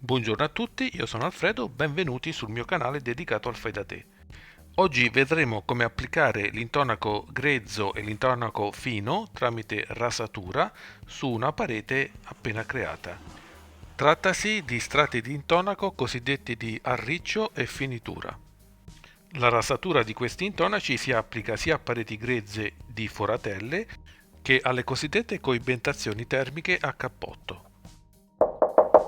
Buongiorno a tutti, io sono Alfredo, benvenuti sul mio canale dedicato al fai da te. Oggi vedremo come applicare l'intonaco grezzo e l'intonaco fino tramite rasatura su una parete appena creata. Trattasi di strati di intonaco cosiddetti di arriccio e finitura. La rasatura di questi intonaci si applica sia a pareti grezze di foratelle che alle cosiddette coibentazioni termiche a cappotto.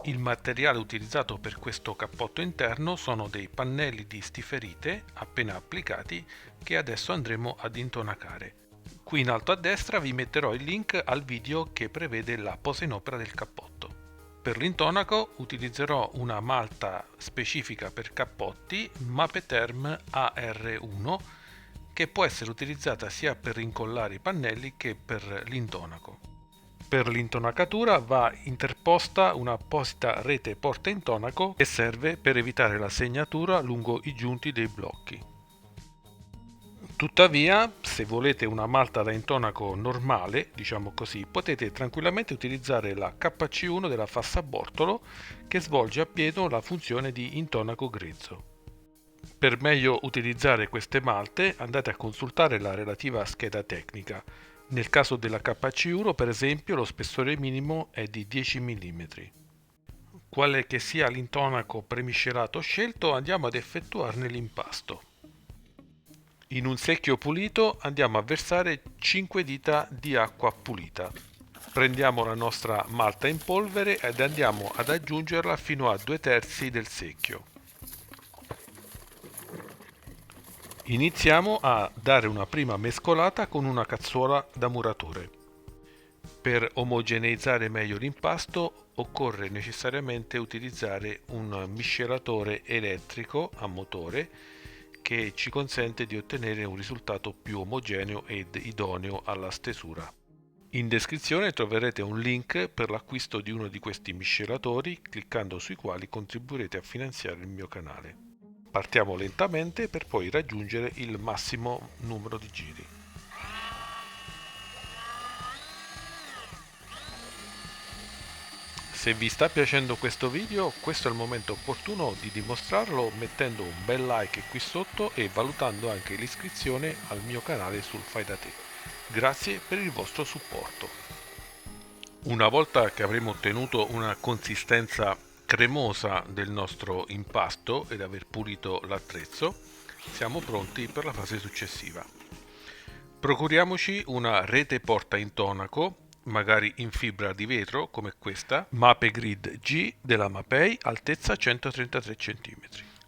Il materiale utilizzato per questo cappotto interno sono dei pannelli di stiferite appena applicati che adesso andremo ad intonacare. Qui in alto a destra vi metterò il link al video che prevede la posa in opera del cappotto. Per l'intonaco utilizzerò una malta specifica per cappotti Mapetherm AR1 che può essere utilizzata sia per incollare i pannelli che per l'intonaco. Per l'intonacatura va interposta un'apposita rete porta intonaco che serve per evitare la segnatura lungo i giunti dei blocchi. Tuttavia, se volete una malta da intonaco normale, diciamo così, potete tranquillamente utilizzare la KC1 della Fassabortolo che svolge appieno la funzione di intonaco grezzo. Per meglio utilizzare queste malte andate a consultare la relativa scheda tecnica. Nel caso della KC1, per esempio, lo spessore minimo è di 10 mm. Quale che sia l'intonaco premiscelato scelto, andiamo ad effettuarne l'impasto. In un secchio pulito andiamo a versare 5 dita di acqua pulita. Prendiamo la nostra malta in polvere ed andiamo ad aggiungerla fino a 2/3 del secchio. Iniziamo a dare una prima mescolata con una cazzuola da muratore. Per omogeneizzare meglio l'impasto occorre necessariamente utilizzare un miscelatore elettrico a motore che ci consente di ottenere un risultato più omogeneo ed idoneo alla stesura. In descrizione troverete un link per l'acquisto di uno di questi miscelatori, cliccando sui quali contribuirete a finanziare il mio canale. Partiamo lentamente per poi raggiungere il massimo numero di giri. Se vi sta piacendo questo video, questo è il momento opportuno di dimostrarlo mettendo un bel like qui sotto e valutando anche l'iscrizione al mio canale sul fai da te. Grazie per il vostro supporto. Una volta che avremo ottenuto una consistenza cremosa del nostro impasto ed aver pulito l'attrezzo, siamo pronti per la fase successiva. Procuriamoci una rete porta intonaco, magari in fibra di vetro come questa, Mapegrid G della Mapei, altezza 133 cm.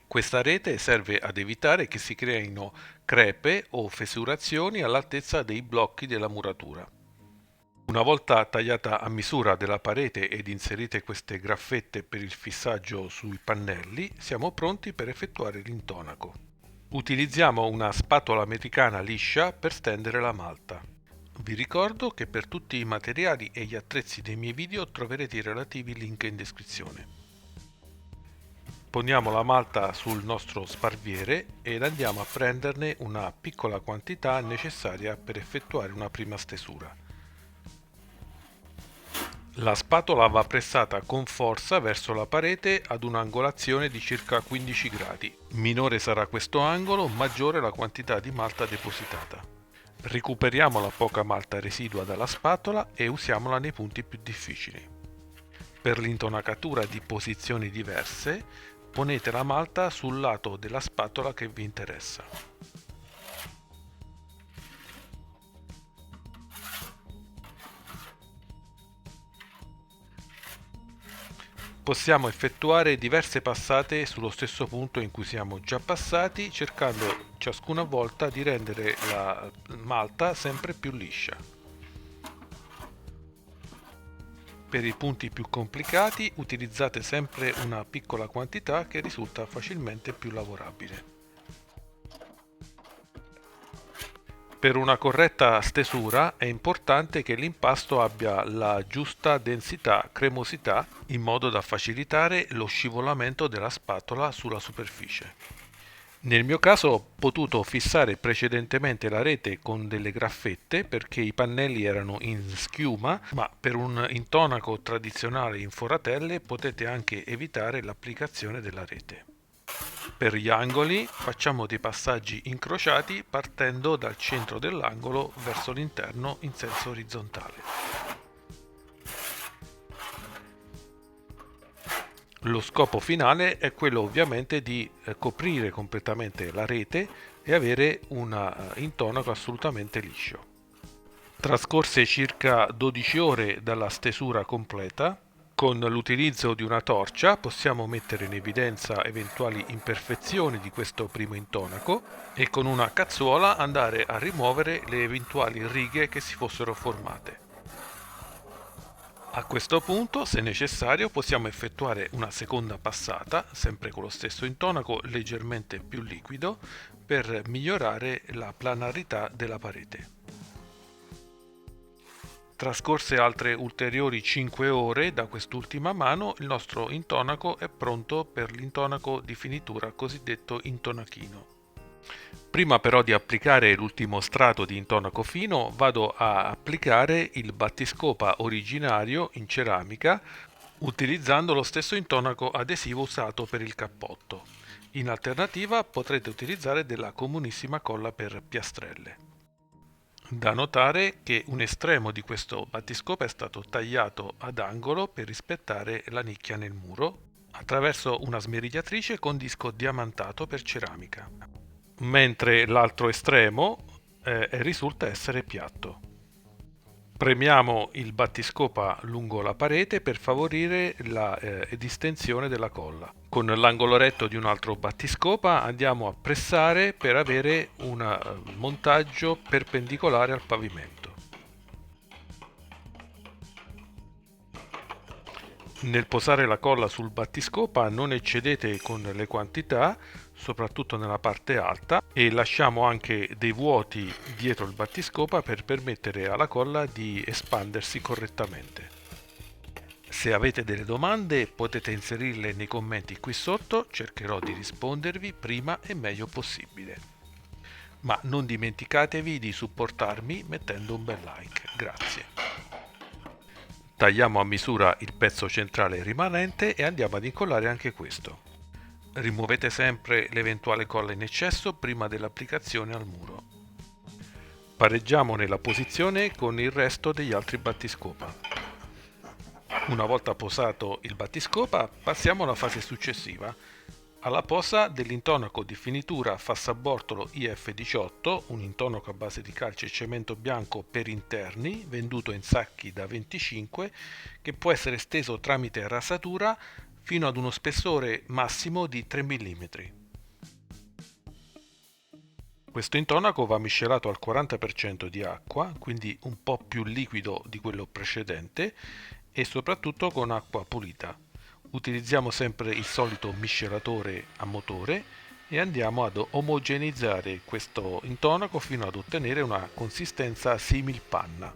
Questa rete serve ad evitare che si creino crepe o fesurazioni all'altezza dei blocchi della muratura. Una volta tagliata a misura della parete ed inserite queste graffette per il fissaggio sui pannelli, siamo pronti per effettuare l'intonaco. Utilizziamo una spatola americana liscia per stendere la malta. Vi ricordo che per tutti i materiali e gli attrezzi dei miei video troverete i relativi link in descrizione. Poniamo la malta sul nostro sparviere ed andiamo a prenderne una piccola quantità necessaria per effettuare una prima stesura. La spatola va pressata con forza verso la parete ad un'angolazione di circa 15 gradi. Minore sarà questo angolo, maggiore la quantità di malta depositata. Recuperiamo la poca malta residua dalla spatola e usiamola nei punti più difficili. Per l'intonacatura di posizioni diverse, ponete la malta sul lato della spatola che vi interessa. Possiamo effettuare diverse passate sullo stesso punto in cui siamo già passati, cercando ciascuna volta di rendere la malta sempre più liscia. Per i punti più complicati utilizzate sempre una piccola quantità che risulta facilmente più lavorabile. Per una corretta stesura è importante che l'impasto abbia la giusta densità, cremosità, in modo da facilitare lo scivolamento della spatola sulla superficie. Nel mio caso ho potuto fissare precedentemente la rete con delle graffette perché i pannelli erano in schiuma, ma per un intonaco tradizionale in foratelle potete anche evitare l'applicazione della rete. Per gli angoli facciamo dei passaggi incrociati partendo dal centro dell'angolo verso l'interno in senso orizzontale. Lo scopo finale è quello ovviamente di coprire completamente la rete e avere un intonaco assolutamente liscio. Trascorse circa 12 ore dalla stesura completa, con l'utilizzo di una torcia possiamo mettere in evidenza eventuali imperfezioni di questo primo intonaco e con una cazzuola andare a rimuovere le eventuali righe che si fossero formate. A questo punto, se necessario, possiamo effettuare una seconda passata, sempre con lo stesso intonaco leggermente più liquido, per migliorare la planarità della parete. Trascorse altre ulteriori 5 ore da quest'ultima mano, il nostro intonaco è pronto per l'intonaco di finitura cosiddetto intonachino. Prima però di applicare l'ultimo strato di intonaco fino, vado a applicare il battiscopa originario in ceramica utilizzando lo stesso intonaco adesivo usato per il cappotto. In alternativa potrete utilizzare della comunissima colla per piastrelle. Da notare che un estremo di questo battiscopa è stato tagliato ad angolo per rispettare la nicchia nel muro attraverso una smerigliatrice con disco diamantato per ceramica, mentre l'altro estremo risulta essere piatto. Premiamo il battiscopa lungo la parete per favorire la distensione della colla. Con l'angolo retto di un altro battiscopa andiamo a pressare per avere un montaggio perpendicolare al pavimento. Nel posare la colla sul battiscopa non eccedete con le quantità, soprattutto nella parte alta, e lasciamo anche dei vuoti dietro il battiscopa per permettere alla colla di espandersi correttamente. Se avete delle domande potete inserirle nei commenti qui sotto, cercherò di rispondervi prima e meglio possibile. Ma non dimenticatevi di supportarmi mettendo un bel like, grazie. Tagliamo a misura il pezzo centrale rimanente e andiamo ad incollare anche questo. Rimuovete sempre l'eventuale colla in eccesso prima dell'applicazione al muro. Pareggiamo nella posizione con il resto degli altri battiscopa. Una volta posato il battiscopa, passiamo alla fase successiva, alla posa dell'intonaco di finitura Fassabortolo IF18, un intonaco a base di calce e cemento bianco per interni, venduto in sacchi da 25, che può essere steso tramite rasatura fino ad uno spessore massimo di 3 mm. Questo intonaco va miscelato al 40% di acqua, quindi un po' più liquido di quello precedente, e soprattutto con acqua pulita. Utilizziamo sempre il solito miscelatore a motore e andiamo ad omogeneizzare questo intonaco fino ad ottenere una consistenza simil panna.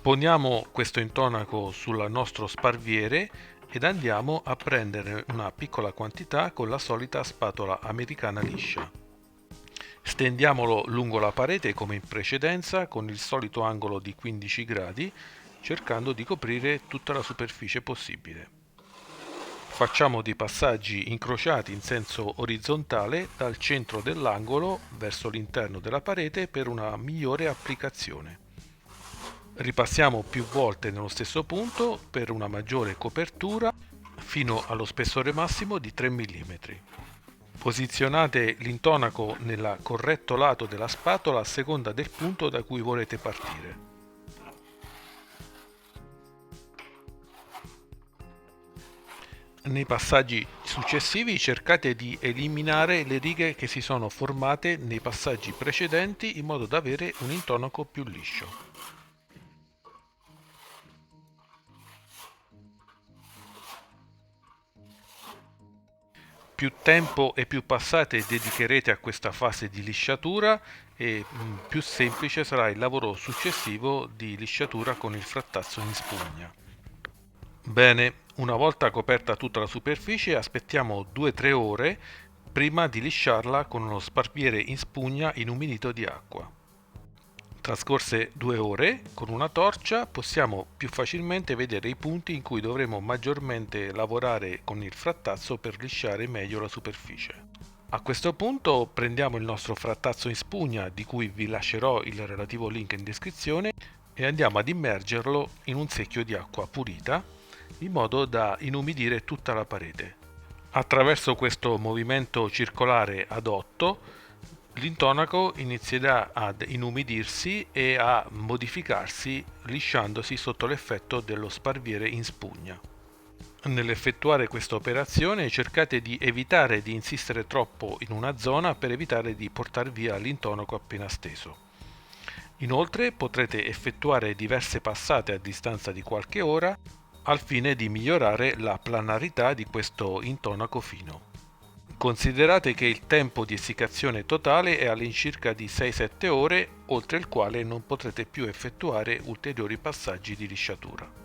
Poniamo questo intonaco sul nostro sparviere ed andiamo a prendere una piccola quantità con la solita spatola americana liscia. Stendiamolo lungo la parete come in precedenza con il solito angolo di 15 gradi, cercando di coprire tutta la superficie possibile. Facciamo dei passaggi incrociati in senso orizzontale dal centro dell'angolo verso l'interno della parete per una migliore applicazione. Ripassiamo più volte nello stesso punto per una maggiore copertura fino allo spessore massimo di 3 mm. Posizionate l'intonaco nel corretto lato della spatola a seconda del punto da cui volete partire. Nei passaggi successivi cercate di eliminare le righe che si sono formate nei passaggi precedenti in modo da avere un intonaco più liscio. Più tempo e più passate dedicherete a questa fase di lisciatura e più semplice sarà il lavoro successivo di lisciatura con il frattazzo in spugna. Bene, Una volta coperta tutta la superficie aspettiamo 2-3 ore prima di lisciarla con uno sparviere in spugna inumidito di acqua. Trascorse 2 ore, con una torcia possiamo più facilmente vedere i punti in cui dovremo maggiormente lavorare con il frattazzo per lisciare meglio la superficie. A questo punto prendiamo il nostro frattazzo in spugna, di cui vi lascerò il relativo link in descrizione, e andiamo ad immergerlo in un secchio di acqua pulita, in modo da inumidire tutta la parete. Attraverso questo movimento circolare ad 8, l'intonaco inizierà ad inumidirsi e a modificarsi lisciandosi sotto l'effetto dello sparviere in spugna. Nell'effettuare questa operazione cercate di evitare di insistere troppo in una zona per evitare di portare via l'intonaco appena steso. Inoltre potrete effettuare diverse passate a distanza di qualche ora al fine di migliorare la planarità di questo intonaco fino. Considerate che il tempo di essiccazione totale è all'incirca di 6-7 ore, oltre il quale non potrete più effettuare ulteriori passaggi di lisciatura.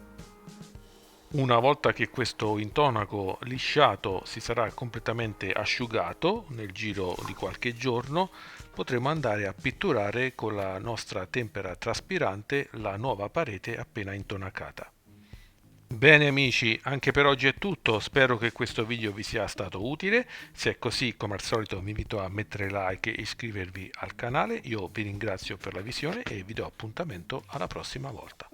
Una volta che questo intonaco lisciato si sarà completamente asciugato nel giro di qualche giorno, potremo andare a pitturare con la nostra tempera traspirante la nuova parete appena intonacata. Bene amici, anche per oggi è tutto, spero che questo video vi sia stato utile. Se è così, come al solito vi invito a mettere like e iscrivervi al canale. Io vi ringrazio per la visione e vi do appuntamento alla prossima volta.